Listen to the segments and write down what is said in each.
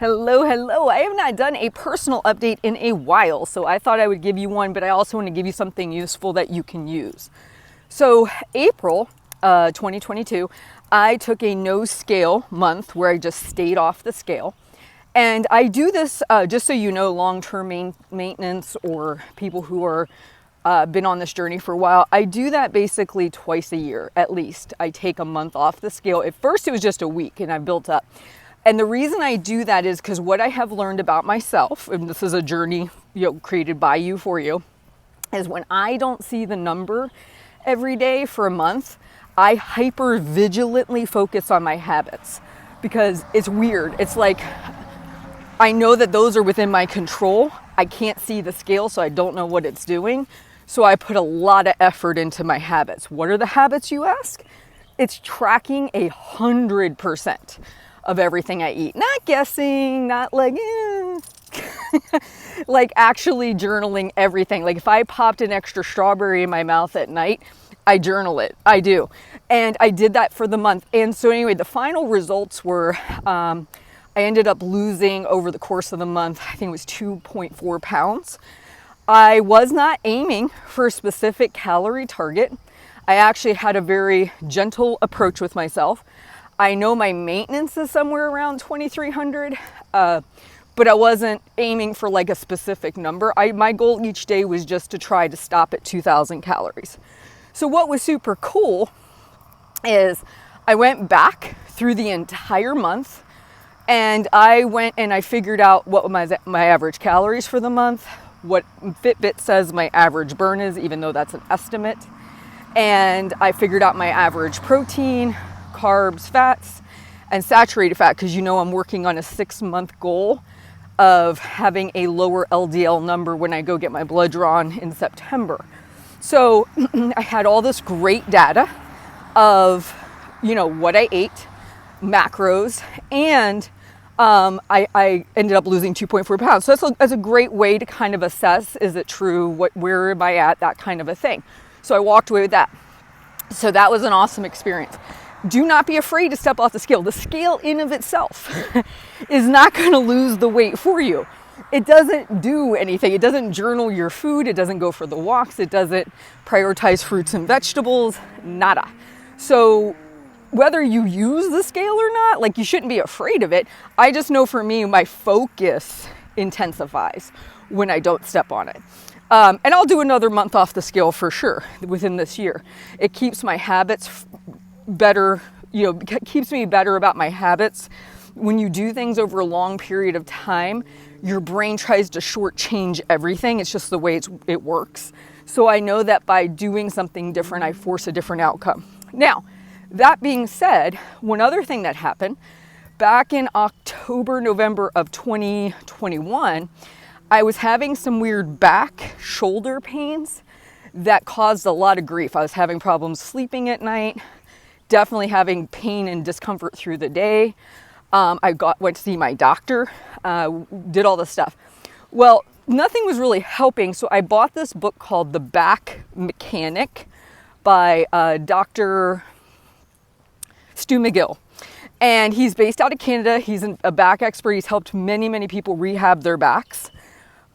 Hello, hello. I have not done a personal update in a while, so I thought I would give you one, but I also want to give you something useful that you can use. So April 2022, I took a no scale month where I just stayed off the scale. And I do this, just so you know, long-term maintenance or people who are been on this journey for a while. I do that basically twice a year, at least. I take a month off the scale. At first it was just a week and I built up. And the reason I do that is because what I have learned about myself, and this is a journey created by you for you, is when I don't see the number every day for a month, I hyper vigilantly focus on my habits because it's weird. It's like I know that those are within my control. I can't see the scale, so I don't know what it's doing. So I put a lot of effort into my habits. What are the habits, you ask? It's tracking 100% of everything I eat. Not guessing, not like, like actually journaling everything. Like if I popped an extra strawberry in my mouth at night, I journal it. I do. And I did that for the month. And so anyway, the final results were, I ended up losing over the course of the month, I think it was 2.4 pounds. I was not aiming for a specific calorie target. I actually had a very gentle approach with myself. I know my maintenance is somewhere around 2,300, but I wasn't aiming for like a specific number. My goal each day was just to try to stop at 2,000 calories. So what was super cool is I went back through the entire month and I went and I figured out what my average calories for the month, what Fitbit says my average burn is, even though that's an estimate. And I figured out my average protein, carbs, fats, and saturated fat, because I'm working on a 6-month goal of having a lower LDL number when I go get my blood drawn in September. So I had all this great data of, what I ate, macros, and I ended up losing 2.4 pounds. So that's a great way to kind of assess, is it true? Where am I at? That kind of a thing. So I walked away with that. So that was an awesome experience. Do not be afraid to step off the scale. The scale in of itself is not going to lose the weight for you. It doesn't do anything. It doesn't journal your food. It doesn't go for the walks. It doesn't prioritize fruits and vegetables. Nada. So whether you use the scale or not, you shouldn't be afraid of it. I just know for me, my focus intensifies when I don't step on it. And I'll do another month off the scale for sure within this year. It keeps my habits better, keeps me better about my habits. When you do things over a long period of time, your brain tries to shortchange everything. It's just the way it works. So I know that by doing something different, I force a different outcome. Now, that being said, one other thing that happened back in October, November of 2021, I was having some weird back, shoulder pains that caused a lot of grief. I was having problems sleeping at night, definitely having pain and discomfort through the day. I went to see my doctor, did all this stuff. Well, nothing was really helping, so I bought this book called The Back Mechanic by Dr. Stu McGill. And he's based out of Canada. He's a back expert. He's helped many, many people rehab their backs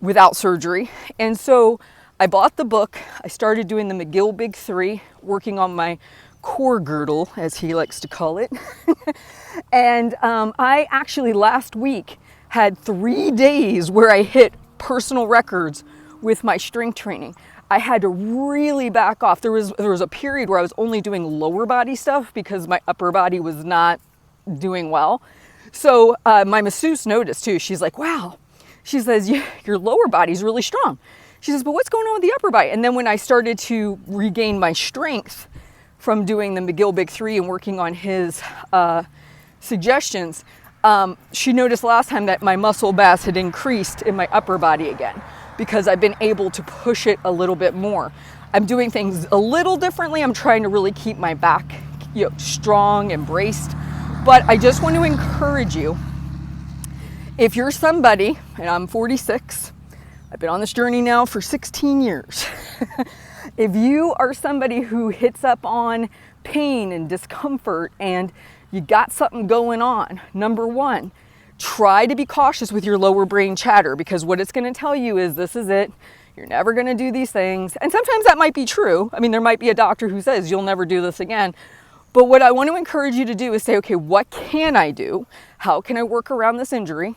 without surgery. And so I bought the book. I started doing the McGill Big 3, working on my core girdle, as he likes to call it. And I actually last week had 3 days where I hit personal records with my strength training. I had to really back off. There was a period where I was only doing lower body stuff because my upper body was not doing well. So my masseuse noticed too. She's like, wow. She says, your lower body's really strong. She says, but what's going on with the upper body? And then when I started to regain my strength from doing the McGill Big 3 and working on his suggestions, she noticed last time that my muscle mass had increased in my upper body again because I've been able to push it a little bit more. I'm doing things a little differently. I'm trying to really keep my back strong and braced. But I just want to encourage you, if you're somebody, and I'm 46, I've been on this journey now for 16 years. If you are somebody who hits up on pain and discomfort and you got something going on, number one, try to be cautious with your lower brain chatter, because what it's going to tell you is this is it. You're never going to do these things. And sometimes that might be true. I mean, there might be a doctor who says you'll never do this again. But what I want to encourage you to do is say, okay, what can I do? How can I work around this injury?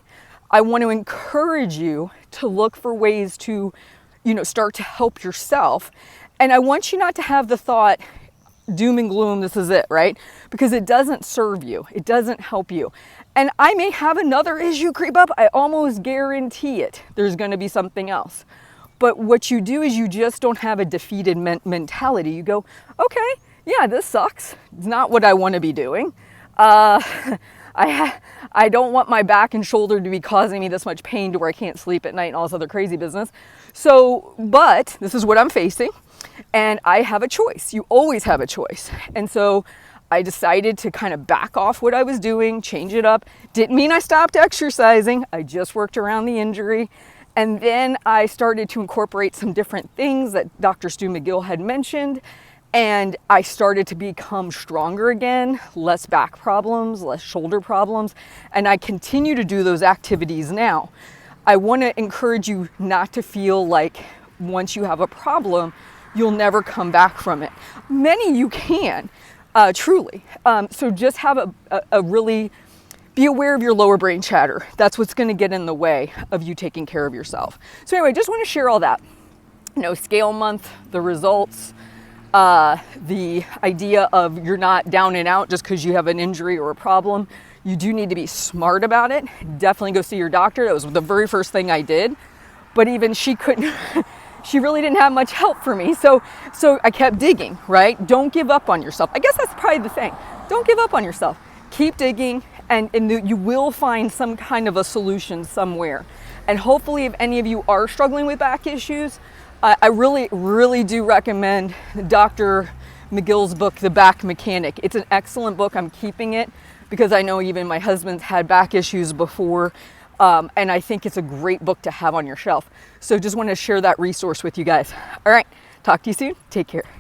I want to encourage you to look for ways to, start to help yourself. And I want you not to have the thought, doom and gloom, this is it, right? Because it doesn't serve you. It doesn't help you. And I may have another issue creep up. I almost guarantee it. There's going to be something else. But what you do is you just don't have a defeated mentality. You go, okay, yeah, this sucks. It's not what I want to be doing. I don't want my back and shoulder to be causing me this much pain to where I can't sleep at night and all this other crazy business. So, but this is what I'm facing, and I have a choice. You always have a choice. And so I decided to kind of back off what I was doing, change it up. Didn't mean I stopped exercising. I just worked around the injury. And then I started to incorporate some different things that Dr. Stu McGill had mentioned. And I started to become stronger again, less back problems, less shoulder problems. And I continue to do those activities now. I want to encourage you not to feel like once you have a problem, you'll never come back from it. Many you can, truly. So just have a really, be aware of your lower brain chatter. That's what's going to get in the way of you taking care of yourself. So anyway, just want to share all that. Scale month, the results, the idea of you're not down and out just because you have an injury or a problem. You do need to be smart about it. Definitely go see your doctor. That was the very first thing I did. But even she couldn't, she really didn't have much help for me. So I kept digging, right? Don't give up on yourself. I guess that's probably the thing. Don't give up on yourself. Keep digging, and you will find some kind of a solution somewhere. And hopefully, if any of you are struggling with back issues, I really, really do recommend Dr. McGill's book, The Back Mechanic. It's an excellent book. I'm keeping it because I know even my husband's had back issues before. And I think it's a great book to have on your shelf. So just want to share that resource with you guys. All right. Talk to you soon. Take care.